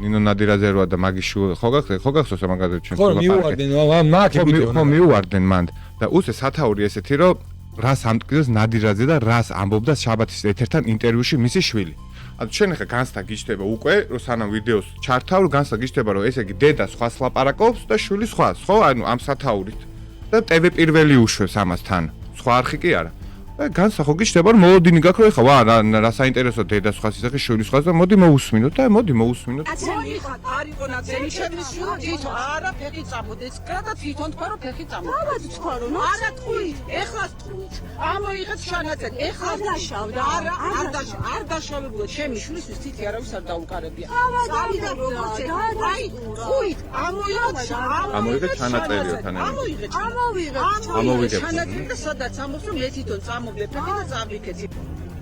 ნინო ნადირაძე როა და მაგის შუა ხო გახსოვს მაგაზე ჩვენ ხო მიუვარდნენ ხო მიუვარდნენ მანდ და უსე სათაური ესეთი რომ რას ამტკიცებს ნადირაძე და რას ამბობდა შაბათის ეთერთან ინტერვიუში მისი შვილი. ანუ ჩვენ ახლა განსთა გიჩდება უკვე რომ სანამ ვიდეოს ჩართავ განსთა გიჩდება რომ ესე იგი დედა სხვას ლაპარაკობს და შვილი სხვას ხო ანუ ამ სათაურით და ტv პირველი უშვებს ამასთან სხვა არხი კი არა და განსა ხო გიჩდება რომ მოლოდინი გაქვს რომ ეხა ვა რა საინტერესო დედა სხვას ისახი შვილი სხვას და მოდი მოусმინოთ და მოდი მოусმინოთ არისო ნაცემი შედის თვითონ არა ფეხი წამოდეს და თვითონ თქვა რომ ფეხი წამოდეს ავად თქვა რომ არა თქვით ეხლა თქვით ამოიღეთ შანაწერი ეხლა დაშავდა არ დაშავებულა ჩემი შვილისთვის თითი არავის არ დაუკარებია აი თქვით ამოიღეთ შანაწერიო თან ამოვიღეთ შანაწერი და სადაც ამობს რომ მე თვითონ წამოვდე ფეხი და წავიქეცი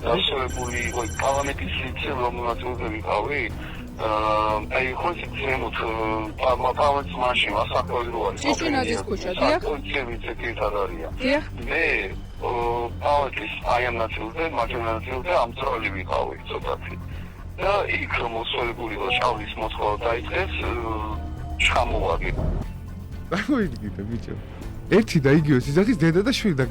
დაშავებული იყო პარლამენტის სიცხე რომელსაც ვიყავი აი ხოჭი ზემოთ პარლამენტის მაშინ ასაკოვი როა ჭიჭინაძის ქუჩა დიახ დიახ მე პარლამენტის აი ამ ნაწილზე მაგალითად ამწრალი ვიყავი ცოტათი და იქ მოსულებული იყო შავლის მოთხოვნა დაიწყეს ჩამოვაგე დაგვიგიდე ბიჭო ერთი და იგივე სიზახის დედა და შვილი და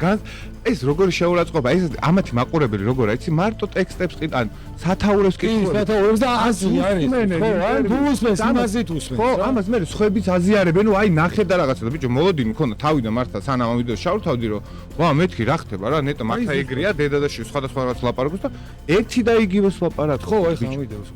ეს როგორი შეურაცხყოფა ეს ამათი მაყურებელი როგორ აიცი მარტო ტექსტებს ყიდან სათაურებს კითხულობენ სათაურებს და აზრი არის ხო ან თუ უსმენს იმაზით უსმენს ხო ამას მე სხვაებიც აზიარებენ ნუ აი ნახე და რაღაცა და ბიჭო მოლოდინი მქონდა თავიდან მართლა სანამ ამ ვიდეოს შავთავდი რომ ვა მეთქი რა ხდება რა ნეტო მართლა ეგრეა დედა და შვილი სხვადასხვა რაღაც ლაპარაკობს და ერთი და იგივეს ლაპარაკობს ხო ეხლა ამ ვიდეოს